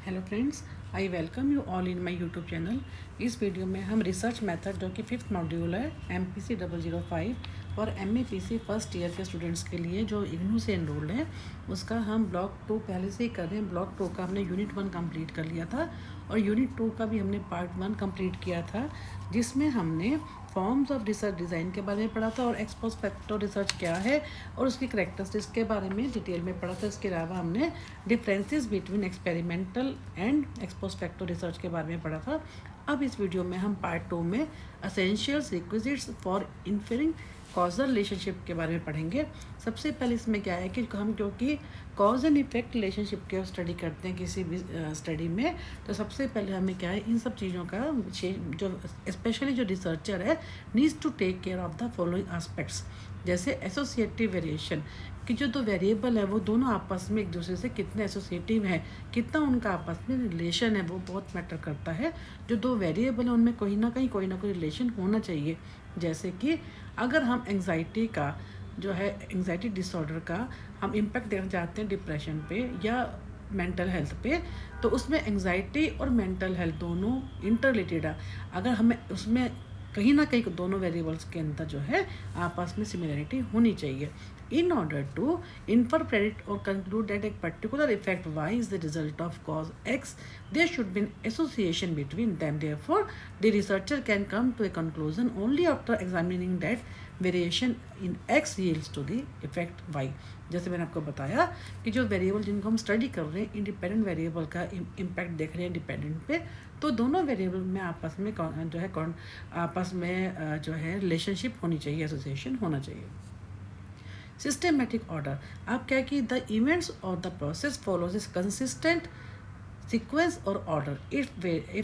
Hello friends, I welcome you all in my YouTube channel. इस video में हम research method जो कि 5th मॉड्यूल है MPC 005 और MAPC फर्स्ट ईयर के स्टूडेंट्स के लिए जो इग्नू से एनरोल्ड है उसका हम ब्लॉक 2 पहले से ही कर रहे हैं। ब्लॉक 2 का हमने यूनिट 1 कंप्लीट कर लिया था और यूनिट 2 का भी हमने पार्ट 1 कंप्लीट किया था, जिसमें हमने फॉर्म्स ऑफ रिसर्च डिज़ाइन के बारे में पढ़ा था और एक्स पोस्ट फैक्टो रिसर्च क्या है और उसकी करेक्टरिस्टिक्स के बारे में डिटेल में पढ़ा था। इसके अलावा हमने differences between experimental and x post facto research के बारे में पढ़ा था। अब इस वीडियो में हम पार्ट 2 में essentials requisites for inferring causal relationship के बारे में पढ़ेंगे। सबसे पहले इसमें क्या है कि हम क्योंकि कॉज एंड इफेक्ट रिलेशनशिप के स्टडी करते हैं किसी भी स्टडी में, तो सबसे पहले हमें क्या है इन सब चीज़ों का जो स्पेशली जो रिसर्चर है needs to take care of the following aspects, जैसे एसोसिएटिव वेरिएशन कि जो दो वेरिएबल है वो दोनों आपस में एक दूसरे से कितने एसोसिएटिव हैं, कितना उनका आपस में रिलेशन है, वो बहुत मैटर करता है। जो दो वेरिएबल है उनमें कोई ना कोई रिलेशन होना चाहिए। जैसे कि अगर हम एंग्जाइटी का जो है एंग्जाइटी डिसऑर्डर का हम इम्पैक्ट देखना चाहते हैं डिप्रेशन पे या मेंटल हेल्थ पे, तो उसमें एंग्जाइटी और मेंटल हेल्थ दोनों इंटर रिलेटेड है। अगर हमें उसमें कहीं ना कहीं दोनों वेरिएबल्स के अंदर जो है आपस में सिमिलरिटी होनी चाहिए। In order to infer, predict or conclude that a particular effect Y is the result of cause X, there should be an association between them. Therefore, the researcher can come to a conclusion only after examining that variation in X yields to the effect Y. जैसे मैंने आपको बताया कि जो variable जिनको हम study कर रहे हैं इंडिपेंडेंट वेरिएबल का इम्पैक्ट देख रहे हैं डिपेंडेंट पे, तो दोनों वेरिएबल में आपस में जो है आपस में जो है रिलेशनशिप होनी चाहिए, एसोसिएशन होना चाहिए। सिस्टेमेटिक ऑर्डर, आप क्या कि द इवेंट्स और the process follows is consistent sequence or order. If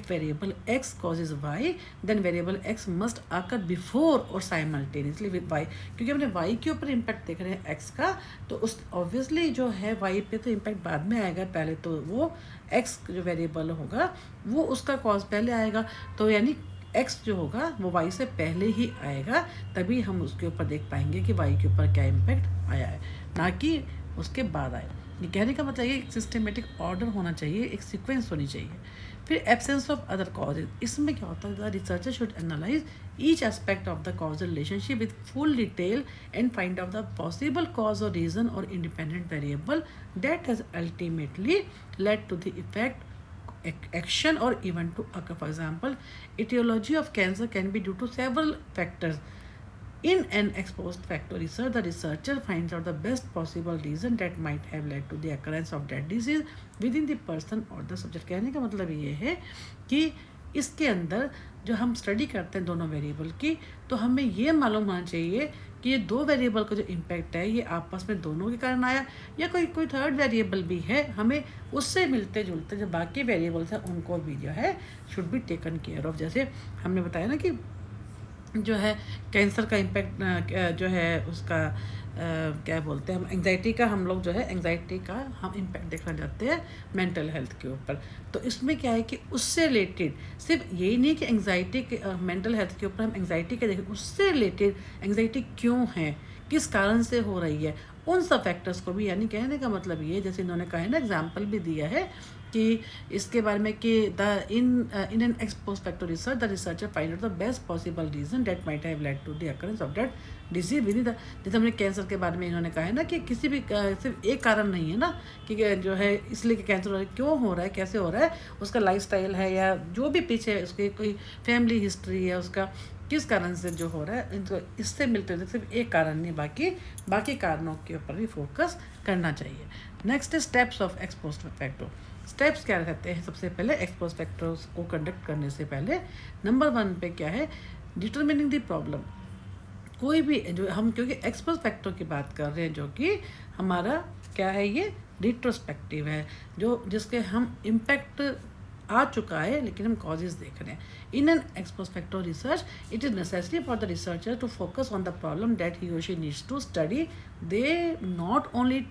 variable x causes y, then variable x must occur before or simultaneously with y. क्योंकि हमने y के ऊपर इम्पैक्ट देख रहे हैं x का, तो उस ऑब्वियसली जो है y पे तो इम्पैक्ट बाद में आएगा, पहले तो वो x जो वेरिएबल होगा वो उसका कॉज पहले आएगा, तो यानी x जो होगा वो y से पहले ही आएगा, तभी हम उसके ऊपर देख पाएंगे कि y के ऊपर क्या इम्पैक्ट आया है, ना कि उसके बाद आए। ये कहने का मतलब ये एक सिस्टमेटिक ऑर्डर होना चाहिए, एक सीक्वेंस होनी चाहिए। फिर एब्सेंस ऑफ अदर कॉजेज, इसमें क्या होता है the researcher should analyse each aspect of the causal relationship with full detail and find out the possible cause और रीजन और independent variable that has ultimately led to the effect action or event to occur. For example, etiology of cancer can be due to several factors. In an ex post facto research, the researcher finds out the best possible reason that might have led to the occurrence of that disease within the person or the subject. कहने का मतलब ये है कि इसके अंदर जो हम स्टडी करते हैं दोनों वेरिएबल की, तो हमें ये मालूम होना चाहिए कि ये दो वेरिएबल का जो इम्पैक्ट है ये आपस में दोनों के कारण आया या कोई थर्ड वेरिएबल भी है, हमें उससे मिलते जुलते जो बाकी वेरिएबल्स हैं उनको भी जो है should be taken care of. जैसे हमने बताया ना कि जो है कैंसर का इम्पैक्ट जो है उसका क्या बोलते हैं हम एंग्जाइटी का, हम लोग जो है एंग्जाइटी का हम इम्पैक्ट देखना चाहते हैं मेंटल हेल्थ के ऊपर, तो इसमें क्या है कि उससे रिलेटेड सिर्फ यही नहीं कि एंग्जाइटी के मेंटल हेल्थ के ऊपर हम एंग्जाइटी के देखें, उससे रिलेटेड एंग्जाइटी क्यों है, किस कारण से हो रही है, उन सब फैक्टर्स को भी, यानी कहने का मतलब ये जैसे इन्होंने कहा है ना, एग्जाम्पल भी दिया है कि इसके बारे में कि the in an ex post facto research the researcher find out the best possible reason that might have led to the occurrence of that disease with the, जैसे हमने कैंसर के बारे में इन्होंने कहा है ना कि किसी भी सिर्फ एक कारण नहीं है ना कि जो है इसलिए कि कैंसर हो रहा है, क्यों हो रहा है, कैसे हो रहा है, उसका लाइफस्टाइल है या जो भी पीछे उसकी कोई फैमिली हिस्ट्री है, उसका किस कारण से जो हो रहा है, इनको इससे मिलते हुए सिर्फ एक कारण नहीं, बाकी कारणों के ऊपर भी फोकस करना चाहिए। Next steps of x post facto. Steps क्या रहते हैं? सबसे पहले एक्स पोस्ट फैक्टो को कंडक्ट करने से पहले नंबर 1 पे क्या है, डिटरमिनिंग द प्रॉब्लम। कोई भी जो हम क्योंकि एक्स पोस्ट फैक्टो की बात कर रहे हैं जो कि हमारा क्या है, ये रिट्रोस्पेक्टिव है, जो जिसके हम इम्पैक्ट आ चुका है लेकिन हम कॉजेज देख रहे हैं। In an ex post facto research it is necessary for the researcher to focus on the problem that he or she needs to study. They not only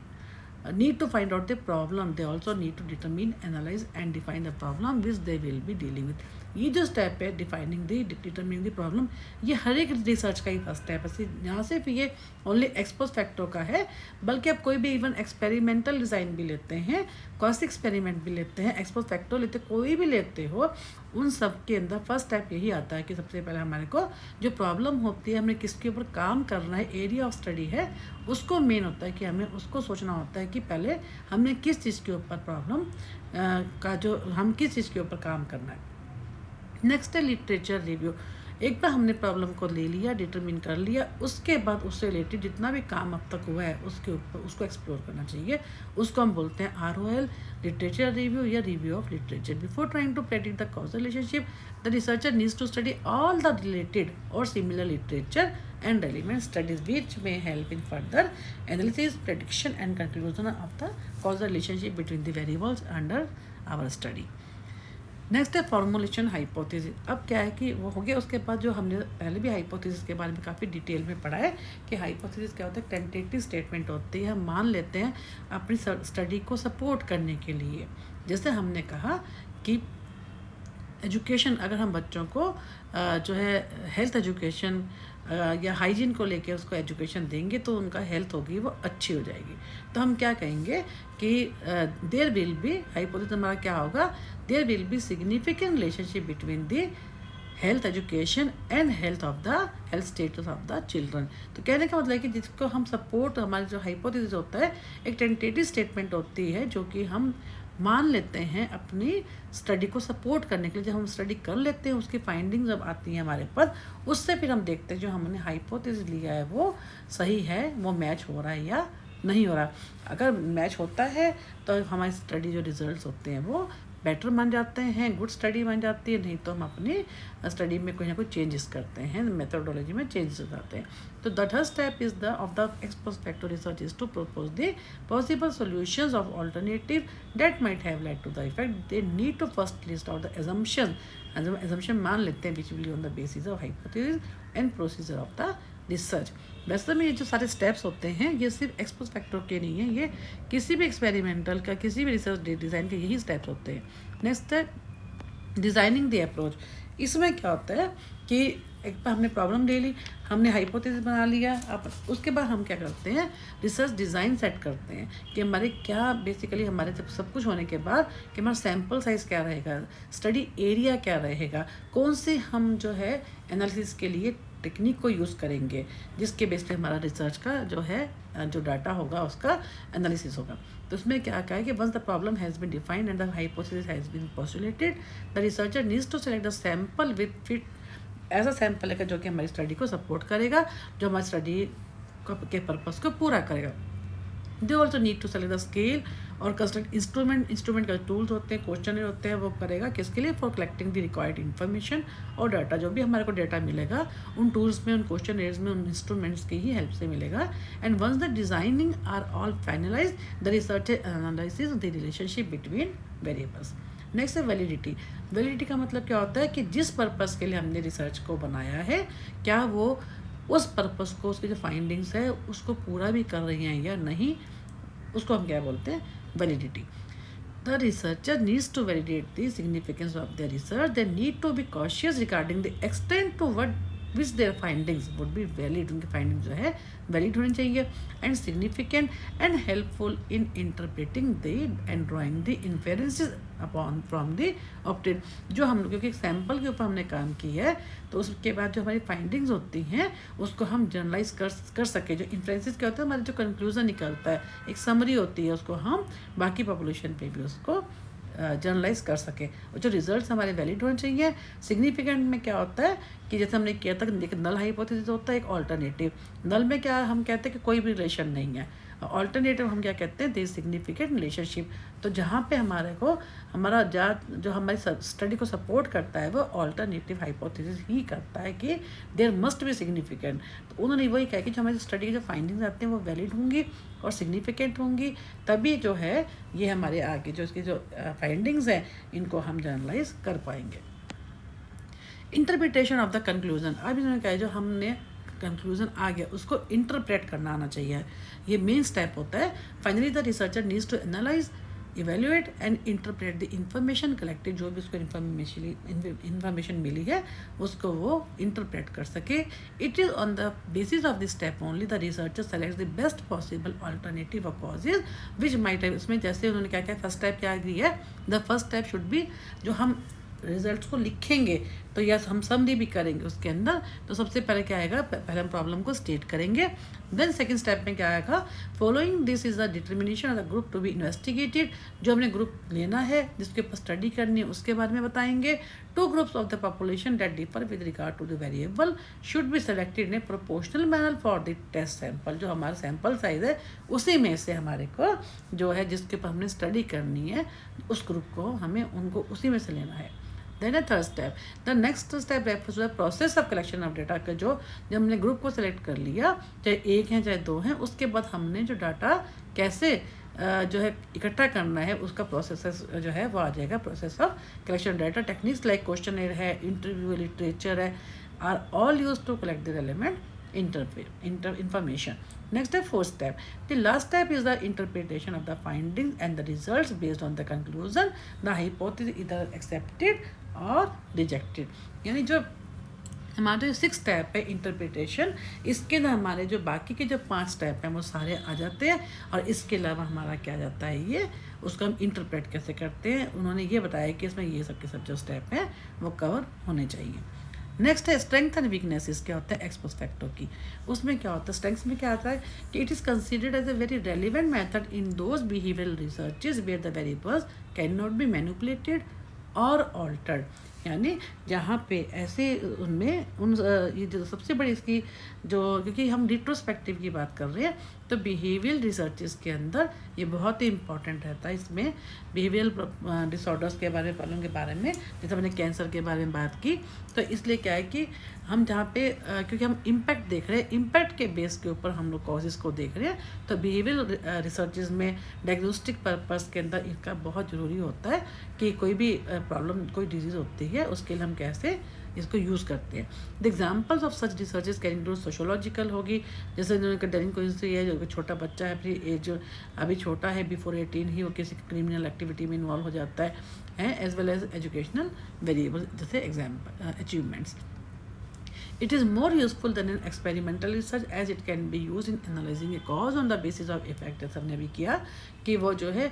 need to find out the problem, they also need to determine, analyze and define the problem which they will be dealing with. ये जो step है defining the determining the problem, ये हर एक research का ही first step है। यहाँ सिर्फ ये ओनली एक्सपोज फैक्टर का है, बल्कि आप कोई भी इवन एक्सपेरिमेंटल डिज़ाइन भी लेते हैं, क्वासी एक्सपेरिमेंट भी लेते हैं, एक्सपोज फैक्टर लेते, कोई भी लेते हो, उन सब के अंदर फर्स्ट स्टेप यही आता है कि सबसे पहले हमारे को जो प्रॉब्लम होती है, हमने किसके ऊपर काम करना है, एरिया ऑफ स्टडी है, उसको मेन होता है कि हमें उसको सोचना होता है कि पहले हमने किस चीज़ के ऊपर प्रॉब्लम का जो हम किस चीज़ के ऊपर काम करना है। नेक्स्ट है लिटरेचर रिव्यू। एक बार हमने प्रॉब्लम को ले लिया, डिटरमिन कर लिया, उसके बाद उससे रिलेटेड जितना भी काम अब तक हुआ है उसके ऊपर उसको एक्सप्लोर करना चाहिए। उसको हम बोलते हैं ROL, लिटरेचर रिव्यू या review of literature. Before trying to predict the causal relationship, the researcher needs to study all the related और similar literature and relevant studies which may help in further analysis, prediction and conclusion of the causal relationship between the variables under our study. Next है formulation hypothesis. अब क्या है कि वो हो गया, उसके बाद जो हमने पहले भी हाइपोथेसिस के बारे में काफ़ी डिटेल में पढ़ा है कि हाइपोथेसिस क्या होता है, टेंटेटिव स्टेटमेंट होती है, हम मान लेते हैं अपनी स्टडी को सपोर्ट करने के लिए। जैसे हमने कहा कि एजुकेशन, अगर हम बच्चों को जो है हेल्थ एजुकेशन या हाइजीन को लेके उसको एजुकेशन देंगे तो उनका हेल्थ होगी वो अच्छी हो जाएगी। तो हम क्या कहेंगे कि देयर विल बी, हाइपोथेसिस हमारा क्या होगा, there will be significant relationship between the health education and health status of the children. तो कहने का मतलब है कि जिसको हम सपोर्ट, हमारी जो हाइपोथेसिस होता है एक टेंटेटिव स्टेटमेंट होती है जो कि हम मान लेते हैं अपनी स्टडी को सपोर्ट करने के लिए। जब हम स्टडी कर लेते हैं, उसकी फाइंडिंग्स जब आती हैं हमारे पास, उससे फिर हम देखते हैं जो हमने हाइपोथेसिस लिया है वो सही है, वो मैच हो रहा है या नहीं हो रहा। अगर मैच होता है तो हमारी स्टडी जो रिजल्ट्स होते हैं वो बेटर बन जाते हैं, गुड स्टडी बन जाती है। नहीं तो हम अपनी स्टडी में कोई ना कोई चेंजेस करते हैं, मेथोडोलॉजी में चेंजेस आते हैं। तो the third step is of the exprospective research is to propose the possible solutions of alternative that might have led to the effect. They need to first list out the assumption मान लेते हैं which will on the basis of hypothesis and procedure of the research. वैसे में ये जो सारे steps होते हैं ये सिर्फ एक्सपोज फैक्टर के नहीं है, ये किसी भी एक्सपेरिमेंटल का, किसी भी रिसर्च डिज़ाइन के यही स्टेप्स होते हैं। नेक्स्ट है डिज़ाइनिंग द अप्रोच। इसमें क्या होता है कि एक बार हमने प्रॉब्लम ले ली, हमने हाइपोथेसिस बना लिया, अब उसके बाद हम क्या करते हैं, रिसर्च डिज़ाइन सेट करते हैं कि हमारे क्या बेसिकली हमारे सब कुछ होने के बाद कि हमारा सैम्पल साइज़ क्या रहेगा, स्टडी एरिया क्या रहेगा, कौन से हम जो है एनालिसिस के लिए टेक्निक को यूज़ करेंगे, जिसके बेस पे हमारा रिसर्च का जो है जो डाटा होगा उसका एनालिसिस होगा। तो उसमें क्या कहा है कि once the problem has been defined and the hypothesis has been postulated, the researcher needs to select the sample with fit, ऐसा सैम्पल है जो कि हमारी स्टडी को सपोर्ट करेगा, जो हमारी स्टडी के पर्पज़ को पूरा करेगा। They also need to select the scale और कंस्ट्रक्ट इंस्ट्रूमेंट का टूल्स होते हैं, क्वेश्चनर होते हैं, वो करेगा किसके लिए, for collecting the required information और डाटा। जो भी हमारे को डाटा मिलेगा उन टूल्स में, उन क्वेश्चनर्स में, उन इंस्ट्रूमेंट्स की ही हेल्प से मिलेगा। And once the designing are all finalise, the research analysis the relationship between variables. Next है वैलिडिटी। वैलिडिटी का मतलब क्या होता है कि जिस पर्पज़ के लिए हमने रिसर्च को बनाया है, क्या वो उस पर्पज़ को, उसकी जो फाइंडिंग्स है उसको पूरा भी कर रही हैं या नहीं, उसको हम क्या बोलते हैं, validity. The researcher needs to validate the significance of their research. They need to be cautious regarding the extent to which their findings would be valid. उनके findings जो है valid होनी चाहिए and significant and helpful in interpreting the and drawing the inferences upon from the obtained. जो हम क्योंकि एक sample के ऊपर हमने काम किया है तो उसके बाद जो हमारी फाइंडिंग्स होती हैं उसको हम जनरलाइज कर सके। जो इन्फ्रेंसेस क्या होता है, हमारा जो कंक्लूजन निकलता है, एक समरी होती है, उसको हम बाकी पॉपुलेशन पे भी उसको जनरलाइज कर सके। और जो रिजल्ट्स हमारे वैलिड होने चाहिए। सिग्निफिकेंट में क्या होता है कि जैसे हमने किया था, एक नल हाइपोथेसिस होता है, एक ऑल्टरनेटिव। नल में क्या हम कहते हैं कि कोई भी रिलेशन नहीं है, ऑल्टरनेटिव हम क्या कहते हैं, देयर सिग्निफिकेंट रिलेशनशिप। तो जहाँ पे हमारे को हमारा जो हमारी स्टडी को सपोर्ट करता है वो ऑल्टरनेटिव हाइपोथेसिस ही करता है कि देयर मस्ट बी सिग्निफिकेंट। तो उन्होंने वही कहा कि जो हमारी स्टडी की जो फाइंडिंग्स आती हैं वो वैलिड होंगी और सिग्निफिकेंट होंगी, तभी जो है ये हमारे आगे जो इसकी जो फाइंडिंग्स हैं इनको हम जनरलाइज कर पाएंगे। Interpretation of the conclusion. अब इन्होंने कहा जो हमने कंक्लूजन आ गया उसको इंटरप्रेट करना आना चाहिए, ये मेन स्टेप होता है। Finally the researcher needs to analyse evaluate and interpret the information collected, जो भी उसको इंफॉर्मेशन मिली है उसको वो इंटरप्रेट कर सके। It is on the basis of this step only the researcher select the best possible alternative of causes which might have, इसमें जैसे उन्होंने क्या क्या फर्स्ट स्टेप क्या दी है, the first step should be, जो हम रिजल्ट्स को लिखेंगे तो यस हम समरी भी करेंगे उसके अंदर, तो सबसे पहले क्या आएगा, पहले हम प्रॉब्लम को स्टेट करेंगे। देन सेकंड स्टेप में क्या आएगा, following this is the determination of the group to be investigated, जो हमने ग्रुप लेना है जिसके ऊपर स्टडी करनी है उसके बारे में बताएंगे। Two groups of the population that differ with regard to the variable should be selected in a proportional manner for the test sample, जो हमारा सैंपल साइज है उसी में से हमारे को जो है जिसके ऊपर हमने स्टडी करनी है उस ग्रुप को हमें उनको उसी में से लेना है। Then a third step, the next step refers to the process of collection of data का, जो जब हमने ग्रुप को सिलेक्ट कर लिया चाहे एक है चाहे दो हैं, उसके बाद हमने जो डाटा कैसे जो है इकट्ठा करना है उसका प्रोसेस जो है वो आ जाएगा, process of collection data. Techniques like questionnaire है, इंटरव्यू लिटरेचर है, are all use to collect the relevant information. Next step, fourth step. The last step is the interpretation of the findings and the results based on the conclusion. The hypothesis either accepted or rejected. यानी जो हमारे जो 6 step है interpretation, इसके अंदर हमारे जो बाकी के जो 5 स्टेप हैं वो सारे आ जाते हैं, और इसके अलावा हमारा क्या जाता है, ये उसको हम इंटरप्रेट कैसे करते हैं। उन्होंने ये बताया कि इसमें ये सब के सब जो स्टेप हैं वो कवर होने चाहिए। नेक्स्ट है स्ट्रेंथ एंड वीकनेसेस, क्या होता है एक्स पोस्ट फैक्टो की, उसमें क्या होता है, स्ट्रेंथ्स में क्या आता है कि it is considered as a very relevant method in those behavioural researches where the variables can not be manipulated और ऑल्टर्ड, यानी जहाँ पे ऐसे उनमें उन ये जो सबसे बड़ी इसकी जो, क्योंकि हम रिट्रोस्पेक्टिव की बात कर रहे हैं तो बिहेवियरल रिसर्चेस के अंदर ये बहुत ही इंपॉर्टेंट रहता है। इसमें बिहेवियरल डिसऑर्डर्स के बारे में, प्रॉब्लम के बारे में, जैसे मैंने कैंसर के बारे में बात की, तो इसलिए क्या है कि हम जहाँ पे क्योंकि हम इम्पैक्ट देख रहे हैं, इम्पैक्ट के बेस के ऊपर हम लोग कॉजेज़ को देख रहे हैं, तो बिहेवियरल रिसर्चेज में डायग्नोस्टिक पर्पस के अंदर इसका बहुत ज़रूरी होता है कि कोई भी प्रॉब्लम, कोई डिजीज़ होती है उसके लिए हम कैसे इसको यूज़ करते हैं। The examples of such researches can include sociological होगी, जैसे उन्होंने डेलिंक्वेंसी है, जो छोटा बच्चा है अपनी एज अभी छोटा है बिफोर 18 ही वो किसी क्रिमिनल एक्टिविटी में इन्वॉल्व हो जाता है, as well as educational variable जैसे example achievements. It is more useful than an experimental research as it can be used in analyzing a cause on the basis of effect। जैसे हमने अभी किया कि वो जो है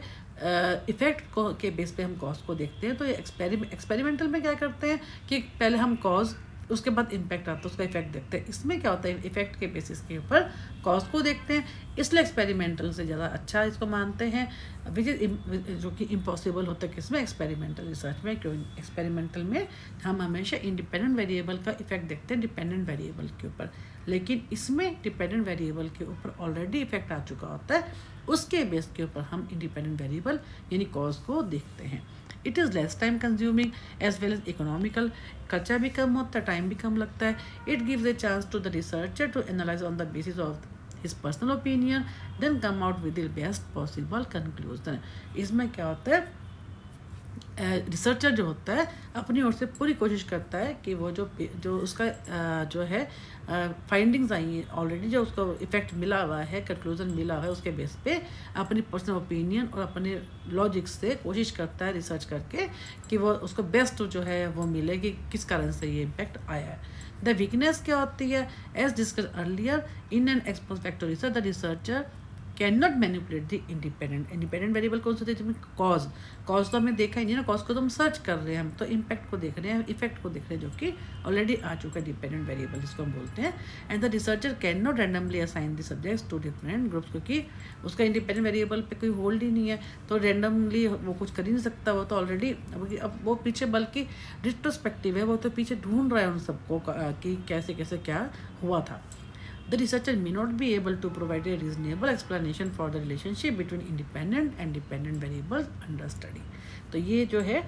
इफ़ेक्ट को के बेस पे हम कॉज को देखते हैं, तो ये एक्सपेरिमेंटल में क्या करते हैं कि पहले हम कॉज, उसके बाद इम्पैक्ट आता है, उसका इफेक्ट देखते हैं। इसमें क्या होता है, इफेक्ट के बेसिस के ऊपर कॉज को देखते हैं, इसलिए एक्सपेरिमेंटल से ज़्यादा अच्छा इसको मानते हैं, विच इज जो कि इम्पॉसिबल होता है किसमें, एक्सपेरिमेंटल रिसर्च में। क्यों एक्सपेरिमेंटल में हम हमेशा इंडिपेंडेंट वेरिएबल का इफेक्ट देखते हैं डिपेंडेंट वेरिएबल के ऊपर, लेकिन इसमें डिपेंडेंट वेरिएबल के ऊपर ऑलरेडी इफेक्ट आ चुका होता है, उसके बेस के ऊपर हम इंडिपेंडेंट वेरिएबल यानी कॉज को देखते हैं। It is less time consuming as well as economical, खर्चा भी कम होता है, टाइम भी कम लगता है। It gives a chance to the researcher to analyse on the basis of his personal opinion then come out with the best possible conclusion. इसमें क्या होता है, रिसर्चर जो होता है अपनी ओर से पूरी कोशिश करता है कि वो जो उसका जो है फाइंडिंग्स आई हैं ऑलरेडी, जो उसको इफेक्ट मिला हुआ है, कंक्लूजन मिला हुआ है, उसके बेस पे अपनी पर्सनल ओपिनियन और अपने लॉजिक से कोशिश करता है रिसर्च करके कि वो उसको बेस्ट जो है वो मिले कि किस कारण से ये इम्पैक्ट आया है। द वीकनेस क्या होती है, as discuss earlier in an ex post facto research the researcher can not manipulate the independent variable कौन सा होता है, जिसमें कॉज तो हमने देखा ही नहीं ना, कॉज को तो हम सर्च कर रहे हैं, हम तो इम्पैक्ट को देख रहे हैं, इफेक्ट को देख रहे हैं जो कि ऑलरेडी आ चुका है, डिपेंडेंट वेरिएबल जिसको हम बोलते हैं। And the researcher can not randomly assign the subjects to different groups, क्योंकि उसका इंडिपेंडेंट वेरिएबल पे कोई होल्ड ही नहीं है, तो रैंडमली वो कुछ कर ही नहीं सकता, वो तो ऑलरेडी अब वो पीछे बल्कि रिट्रोस्पेक्टिव है, वो तो पीछे ढूंढ रहा है उन सबको कि कैसे कैसे क्या हुआ था। The researcher may not be able to provide a reasonable explanation for the relationship between independent and dependent variables under study। तो ये जो है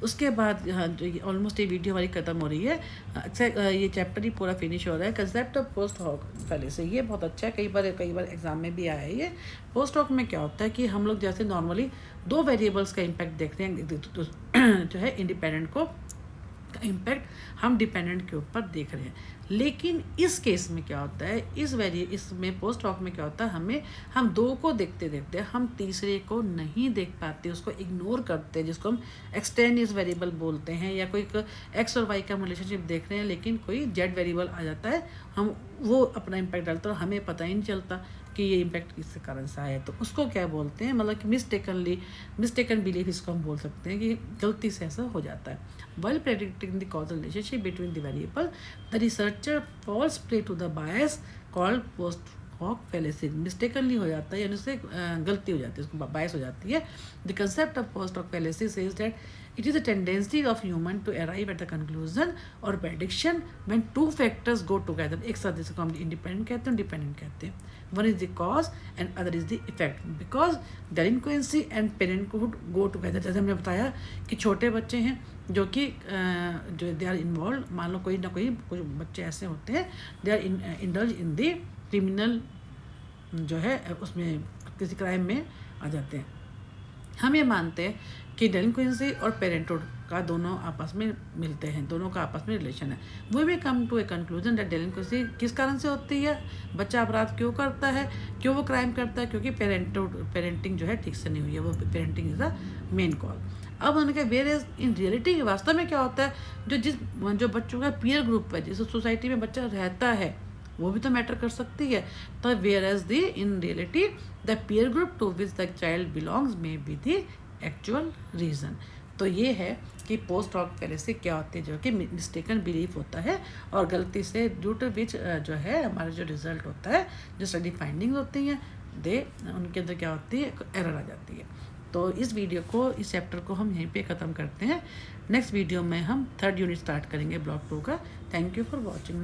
उसके बाद जो ऑलमोस्ट ये वीडियो हमारी ख़त्म हो रही है, अच्छा ये चैप्टर ही पूरा फिनिश हो रहा है। कंसेप्ट ऑफ पोस्ट हॉक पहले से ये बहुत अच्छा है, कई बार एग्जाम में भी आया है ये। पोस्ट हॉक में क्या होता है कि हम लोग जैसे नॉर्मली 2 वेरिएबल्स का इम्पैक्ट देखते हैं जो है इंडिपेंडेंट को का इम्पैक्ट हम डिपेंडेंट के ऊपर देख रहे हैं। लेकिन इस केस में क्या होता है, इसमें पोस्ट हॉक में क्या होता है, हम दो को देखते देखते हम तीसरे को नहीं देख पाते, उसको इग्नोर करते हैं, जिसको हम एक्सटेंडियस वेरिएबल बोलते हैं। या कोई एक्स और वाई का हम रिलेशनशिप देख रहे हैं लेकिन कोई जेड वेरिएबल आ जाता है, हम वो अपना इम्पैक्ट डालते हैं और हमें पता ही नहीं चलता कि ये इम्पैक्ट किस कारण से आया है। तो उसको क्या बोलते हैं, मतलब कि मिस्टेकन बिलीफ इसको हम बोल सकते हैं कि गलती से ऐसा हो जाता है। While predicting the causal relationship between the variable, the researcher falls prey to the bias called post hoc fallacy। Mistakenly हो जाता है, यानी उससे गलती हो जाती है, उसको बायस हो जाती है। The concept of post hoc fallacy says that it is a tendency of human to arrive at the conclusion or prediction when two factors go together। एक साथ, जिसको हम इंडिपेंडेंट कहते हैं, डिपेंडेंट कहते हैं। One is the cause and other is the effect, because delinquency and parenthood go together। जैसे हमने बताया कि छोटे बच्चे हैं जो कि जो दे आर इन्वॉल्व, मान लो कोई ना कोई कुछ बच्चे ऐसे होते हैं, they are indulge in the criminal, जो है उसमें किसी क्राइम में आ जाते हैं। हम ये मानते हैं कि डेलिंक्वेंसी और पेरेंटहुड का दोनों आपस में मिलते हैं, दोनों का आपस में रिलेशन है। We will come to a conclusion that delinquency किस कारण से होती है, बच्चा अपराध क्यों करता है, क्यों वो क्राइम करता है, क्योंकि पेरेंटिंग जो है ठीक से नहीं हुई है, वो parenting is the main cause. अब उन्होंने कहा वेयर इज इन रियलिटी, वास्तव में क्या होता है, जो बच्चों का पीयर ग्रुप है, जिस सोसाइटी में बच्चा रहता है, वो भी तो मैटर कर सकती है। तो whereas the in reality the peer group to which the child belongs may be the actual reason. तो ये है कि पोस्ट हॉक fallacy क्या होती है, जो कि मिस्टेकन बिलीफ होता है और गलती से ड्यू टू विच जो है हमारा जो रिजल्ट होता है, जो स्टडी फाइंडिंग्स होती हैं, उनके अंदर क्या होती है, एरर आ जाती है। तो इस चैप्टर को हम यहीं पे ख़त्म करते हैं। नेक्स्ट वीडियो में हम 3rd यूनिट स्टार्ट करेंगे ब्लॉक 2 का। Thank you for watching my